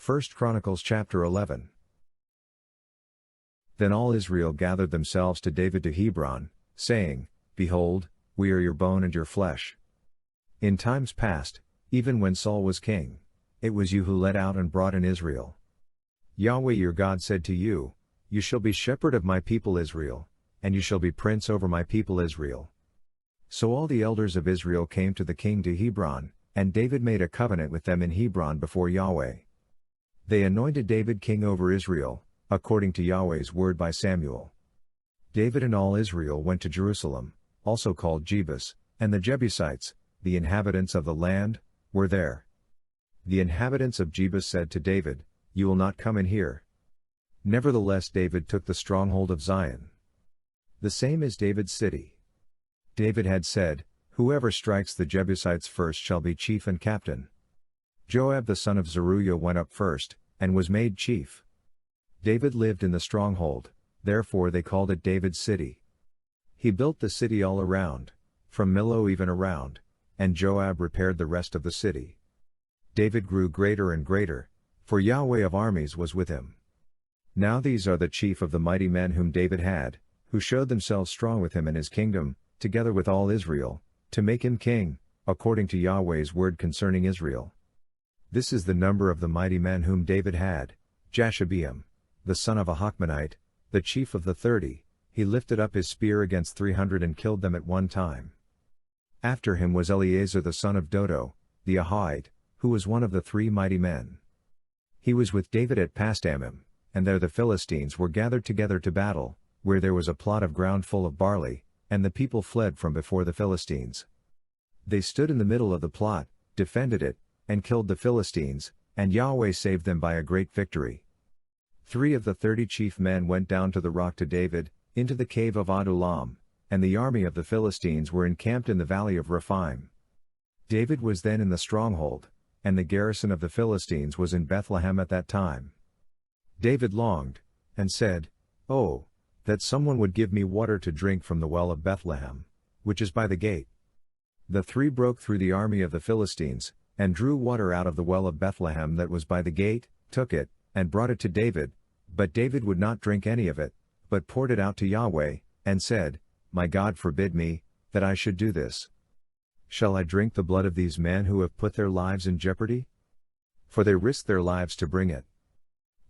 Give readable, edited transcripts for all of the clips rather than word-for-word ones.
1 Chronicles chapter 11. Then all Israel gathered themselves to David to Hebron, saying, Behold, we are your bone and your flesh. In times past, even when Saul was king, it was you who led out and brought in Israel. Yahweh your God said to you, You shall be shepherd of my people Israel, and you shall be prince over my people Israel. So all the elders of Israel came to the king to Hebron, and David made a covenant with them in Hebron before Yahweh. They anointed David king over Israel, according to Yahweh's word by Samuel. David and all Israel went to Jerusalem, also called Jebus, and the Jebusites, the inhabitants of the land, were there. The inhabitants of Jebus said to David, You will not come in here. Nevertheless David took the stronghold of Zion. The same is David's city. David had said, Whoever strikes the Jebusites first shall be chief and captain. Joab the son of Zeruiah went up first, and was made chief. David lived in the stronghold, therefore they called it David's city. He built the city all around, from Millo even around, and Joab repaired the rest of the city. David grew greater and greater, for Yahweh of armies was with him. Now these are the chief of the mighty men whom David had, who showed themselves strong with him in his kingdom, together with all Israel, to make him king, according to Yahweh's word concerning Israel. This is the number of the mighty men whom David had: Jashobeam, the son of a Hachmonite, the chief of the 30, he lifted up his spear against 300 and killed them at one time. After him was Eleazar the son of Dodo, the Ahite, who was one of the 3 mighty men. He was with David at Pasdammim, and there the Philistines were gathered together to battle, where there was a plot of ground full of barley, and the people fled from before the Philistines. They stood in the middle of the plot, defended it, and killed the Philistines, and Yahweh saved them by a great victory. 3 of the 30 chief men went down to the rock to David, into the cave of Adullam, and the army of the Philistines were encamped in the valley of Rephaim. David was then in the stronghold, and the garrison of the Philistines was in Bethlehem at that time. David longed, and said, Oh, that someone would give me water to drink from the well of Bethlehem, which is by the gate. The 3 broke through the army of the Philistines, and drew water out of the well of Bethlehem that was by the gate, took it, and brought it to David, but David would not drink any of it, but poured it out to Yahweh, and said, My God forbid me, that I should do this. Shall I drink the blood of these men who have put their lives in jeopardy? For they risked their lives to bring it.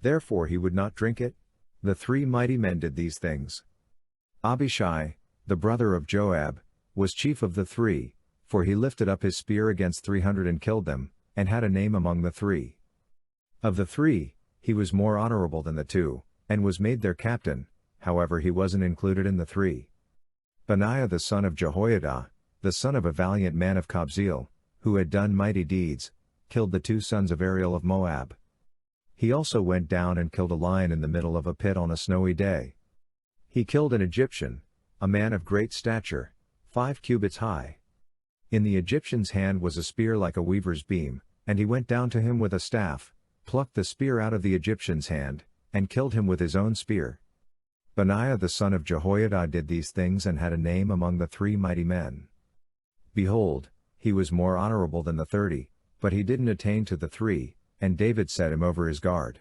Therefore he would not drink it. The 3 mighty men did these things. Abishai, the brother of Joab, was chief of the 3, for he lifted up his spear against 300 and killed them, and had a name among the 3. Of the 3, he was more honorable than the 2, and was made their captain, however he wasn't included in the 3. Benaiah the son of Jehoiada, the son of a valiant man of Kabzeel, who had done mighty deeds, killed the 2 sons of Ariel of Moab. He also went down and killed a lion in the middle of a pit on a snowy day. He killed an Egyptian, a man of great stature, 5 cubits high. In the Egyptian's hand was a spear like a weaver's beam, and he went down to him with a staff, plucked the spear out of the Egyptian's hand, and killed him with his own spear. Benaiah the son of Jehoiada did these things and had a name among the 3 mighty men. Behold, he was more honorable than the 30, but he didn't attain to the 3, and David set him over his guard.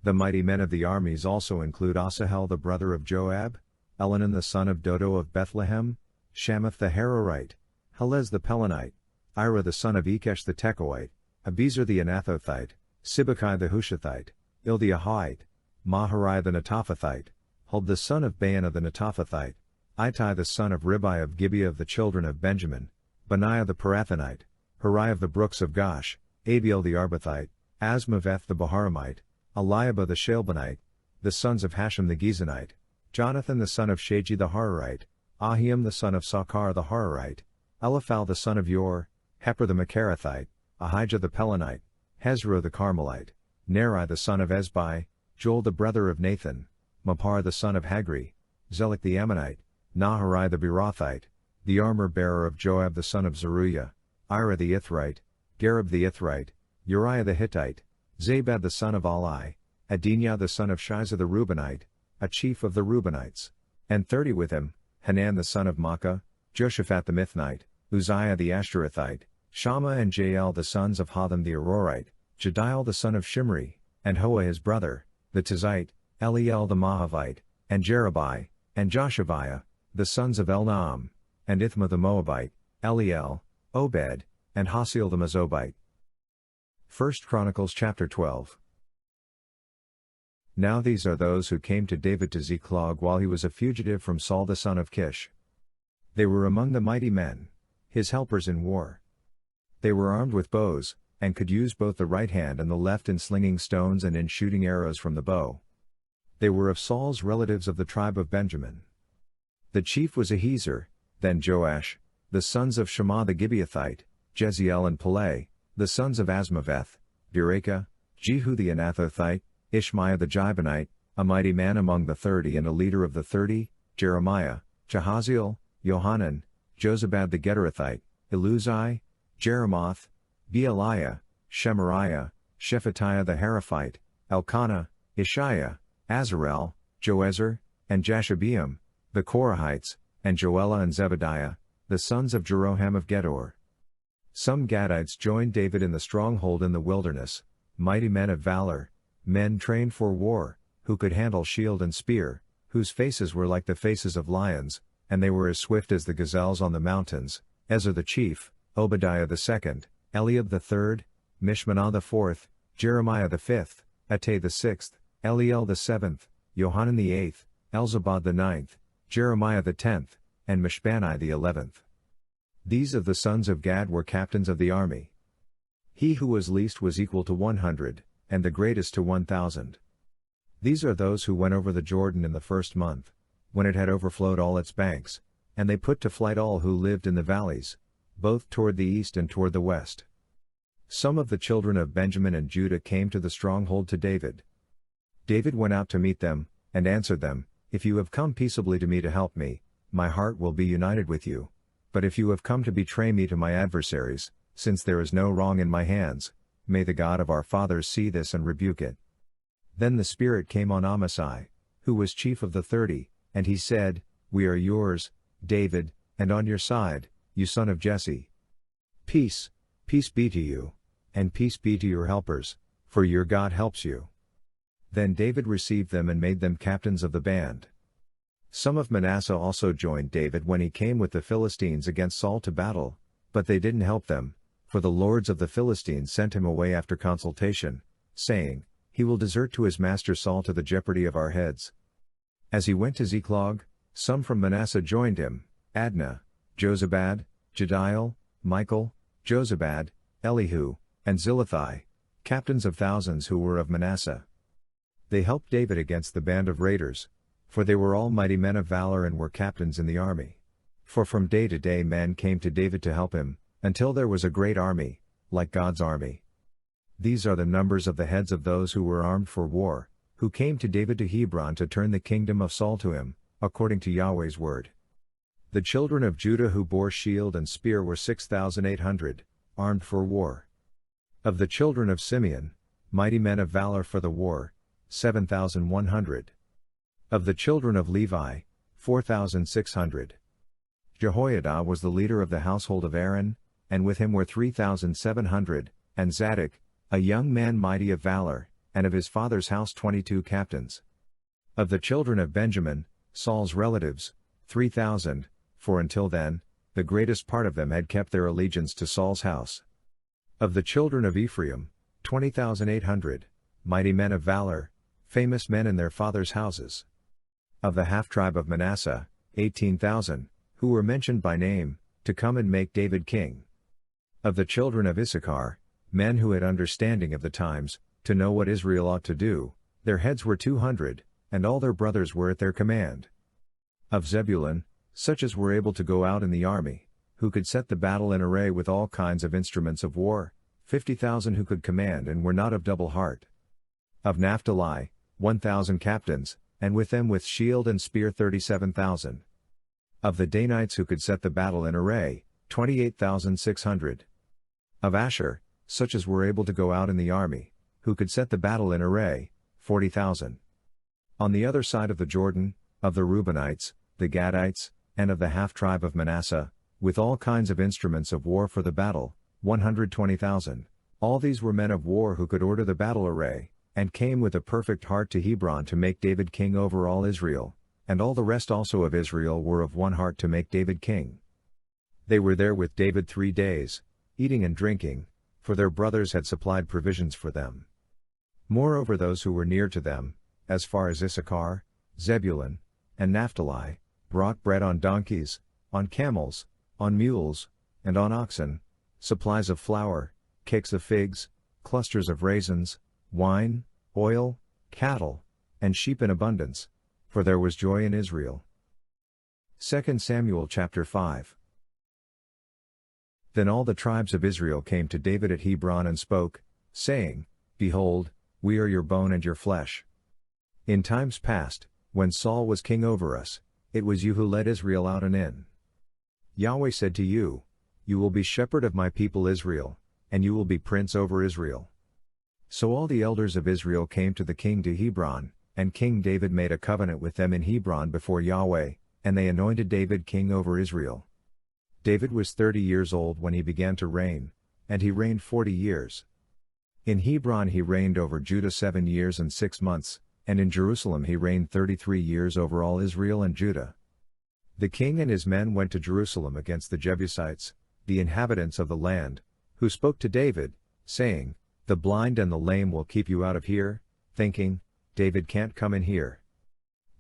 The mighty men of the armies also include Asahel the brother of Joab, Elhanan the son of Dodo of Bethlehem, Shamath the Harorite, Helez the Pelonite, Ira the son of Ikesh the Tekoite, Abiezer the Anathothite, Sibbecai the Hushathite, Il the Ahite, Maharai the Netophathite, Huld the son of Baanah the Netophathite, Ittai the son of Ribai of Gibeah of the children of Benjamin, Benaiah the Parathonite, Hurai of the brooks of Gosh, Abiel the Arbathite, Asmaveth the Baharamite, Eliabah the Shalbanite, the sons of Hashem the Gizonite, Jonathan the son of Shagi the Hararite, Ahiam the son of Sakkar the Hararite, Eliphal the son of Yor, Heper the Macharathite, Ahijah the Pelonite, Hezro the Carmelite, Neri the son of Ezbai, Joel the brother of Nathan, Mapar the son of Hagri, Zelek the Ammonite, Naharai the Beerothite, the armor-bearer of Joab the son of Zeruiah, Ira the Ithrite, Gareb the Ithrite, Uriah the Hittite, Zabad the son of Ali, Adiniah the son of Shiza the Reubenite, a chief of the Reubenites, and 30 with him, Hanan the son of Makkah, Joshaphat the Mithnite, Uzziah the Ashtorethite, Shammah and Jael the sons of Hotham the Arorite, Jediel the son of Shimri, and Hoa his brother, the Tizite, Eliel the Mahavite, and Jerubai, and Joshaviah, the sons of Elnaam, and Ithma the Moabite, Eliel, Obed, and Hasiel the Mezobite. 1 Chronicles chapter 12. Now these are those who came to David to Ziklag while he was a fugitive from Saul the son of Kish. They were among the mighty men, his helpers in war. They were armed with bows, and could use both the right hand and the left in slinging stones and in shooting arrows from the bow. They were of Saul's relatives of the tribe of Benjamin. The chief was Ahiezer, then Joash, the sons of Shammah the Gibeathite, Jeziel and Peleh, the sons of Asmaveth, Berachah, Jehu the Anathothite, Ishmaiah the Gibeonite, a mighty man among the 30 and a leader of the 30, Jeremiah, Jahaziel, Johanan, Jozabad the Gederathite, Eluzai, Jeremoth, Bealiah, Shemariah, Shephatiah the Haraphite, Elkanah, Ishiah, Azarel, Joezer, and Jashobeam, the Korahites, and Joelah and Zebadiah, the sons of Jeroham of Gedor. Some Gadites joined David in the stronghold in the wilderness, mighty men of valor, men trained for war, who could handle shield and spear, whose faces were like the faces of lions, and they were as swift as the gazelles on the mountains, Ezer the chief, Obadiah the second, Eliab the third, Mishmanah the fourth, Jeremiah the fifth, Attay the sixth, Eliel the seventh, Johanan the eighth, Elzabad the ninth, Jeremiah the 10th, and Mishbannai the 11th. These of the sons of Gad were captains of the army. He who was least was equal to 100, and the greatest to 1,000. These are those who went over the Jordan in the first month, when it had overflowed all its banks, and they put to flight all who lived in the valleys, both toward the east and toward the west. Some of the children of Benjamin and Judah came to the stronghold to David. David went out to meet them, and answered them, "If you have come peaceably to me to help me, my heart will be united with you. But if you have come to betray me to my adversaries, since there is no wrong in my hands, may the God of our fathers see this and rebuke it." Then the Spirit came on Amasai, who was chief of the 30, and he said, "We are yours, David, and on your side, you son of Jesse. Peace, peace be to you, and peace be to your helpers, for your God helps you." Then David received them and made them captains of the band. Some of Manasseh also joined David when he came with the Philistines against Saul to battle, but they didn't help them, for the lords of the Philistines sent him away after consultation, saying, "He will desert to his master Saul to the jeopardy of our heads." As he went to Ziklag, some from Manasseh joined him, Adnah, Jozabad, Jediel, Michael, Jozabad, Elihu, and Zillethai, captains of thousands who were of Manasseh. They helped David against the band of raiders, for they were all mighty men of valor and were captains in the army. For from day to day men came to David to help him, until there was a great army, like God's army. These are the numbers of the heads of those who were armed for war, who came to David to Hebron to turn the kingdom of Saul to him, according to Yahweh's word. The children of Judah who bore shield and spear were 6,800, armed for war. Of the children of Simeon, mighty men of valor for the war, 7,100. Of the children of Levi, 4,600. Jehoiada was the leader of the household of Aaron, and with him were 3,700, and Zadok, a young man mighty of valor, and of his father's house 22 captains. Of the children of Benjamin, Saul's relatives, 3,000, for until then, the greatest part of them had kept their allegiance to Saul's house. Of the children of Ephraim, 20,800, mighty men of valor, famous men in their fathers' houses. Of the half-tribe of Manasseh, 18,000, who were mentioned by name, to come and make David king. Of the children of Issachar, men who had understanding of the times, to know what Israel ought to do, their heads were 200, and all their brothers were at their command. Of Zebulun, such as were able to go out in the army, who could set the battle in array with all kinds of instruments of war, 50,000 who could command and were not of double heart. Of Naphtali, 1,000 captains, and with them with shield and spear 37,000. Of the Danites who could set the battle in array, 28,600. Of Asher, such as were able to go out in the army, who could set the battle in array, 40,000. On the other side of the Jordan, of the Reubenites, the Gadites, and of the half-tribe of Manasseh, with all kinds of instruments of war for the battle, 120,000. All these were men of war who could order the battle array, and came with a perfect heart to Hebron to make David king over all Israel, and all the rest also of Israel were of one heart to make David king. They were there with David 3 days, eating and drinking, for their brothers had supplied provisions for them. Moreover, those who were near to them, as far as Issachar, Zebulun, and Naphtali, brought bread on donkeys, on camels, on mules, and on oxen, supplies of flour, cakes of figs, clusters of raisins, wine, oil, cattle, and sheep in abundance, for there was joy in Israel. 2 Samuel chapter 5. Then all the tribes of Israel came to David at Hebron and spoke, saying, Behold, we are your bone and your flesh. In times past, when Saul was king over us, it was you who led Israel out and in. Yahweh said to you, You will be shepherd of my people Israel, and you will be prince over Israel. So all the elders of Israel came to the king to Hebron, and King David made a covenant with them in Hebron before Yahweh, and they anointed David king over Israel. David was 30 years old when he began to reign, and he reigned 40 years. In Hebron he reigned over Judah 7 years and 6 months, and in Jerusalem he reigned 33 years over all Israel and Judah. The king and his men went to Jerusalem against the Jebusites, the inhabitants of the land, who spoke to David, saying, The blind and the lame will keep you out of here, thinking, David can't come in here.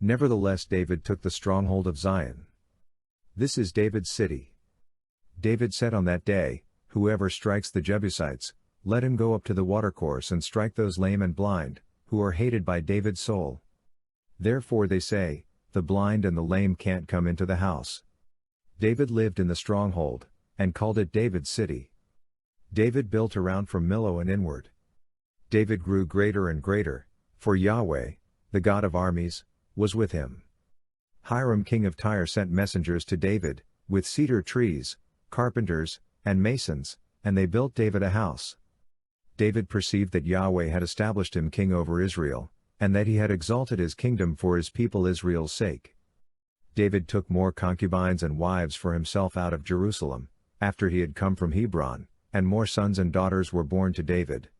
Nevertheless David took the stronghold of Zion. This is David's city. David said on that day, Whoever strikes the Jebusites, let him go up to the watercourse and strike those lame and blind, who are hated by David's soul. Therefore they say, The blind and the lame can't come into the house. David lived in the stronghold, and called it David's city. David built around from Millo and inward. David grew greater and greater, for Yahweh, the God of armies, was with him. Hiram king of Tyre sent messengers to David, with cedar trees, carpenters, and masons, and they built David a house. David perceived that Yahweh had established him king over Israel, and that he had exalted his kingdom for his people Israel's sake. David took more concubines and wives for himself out of Jerusalem, after he had come from Hebron, and more sons and daughters were born to David.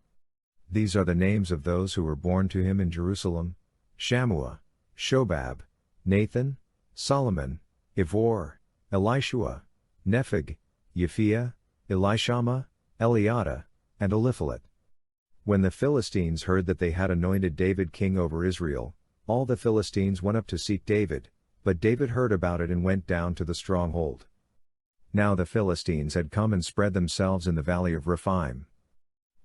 These are the names of those who were born to him in Jerusalem: Shammua, Shobab, Nathan, Solomon, Ivor, Elishua, Nepheg, Yephiah, Elishama, Eliada, and Eliphalet. When the Philistines heard that they had anointed David king over Israel, all the Philistines went up to seek David, but David heard about it and went down to the stronghold. Now the Philistines had come and spread themselves in the valley of Rephaim.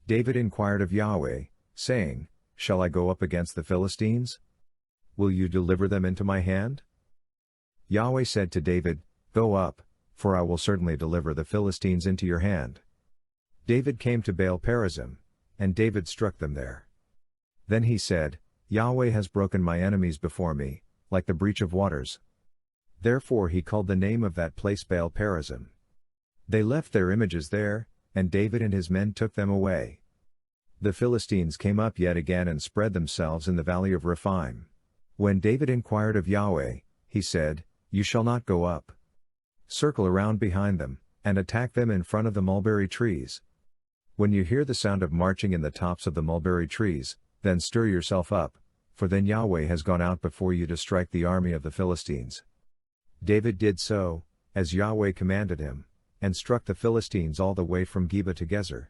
David inquired of Yahweh, saying, Shall I go up against the Philistines? Will you deliver them into my hand? Yahweh said to David, Go up, for I will certainly deliver the Philistines into your hand. David came to Baal-perazim, and David struck them there. Then he said, Yahweh has broken my enemies before me, like the breach of waters. Therefore he called the name of that place Baal-perazim. They left their images there, and David and his men took them away. The Philistines came up yet again and spread themselves in the valley of Rephaim. When David inquired of Yahweh, he said, You shall not go up. Circle around behind them, and attack them in front of the mulberry trees. When you hear the sound of marching in the tops of the mulberry trees, then stir yourself up, for then Yahweh has gone out before you to strike the army of the Philistines. David did so, as Yahweh commanded him, and struck the Philistines all the way from Geba to Gezer.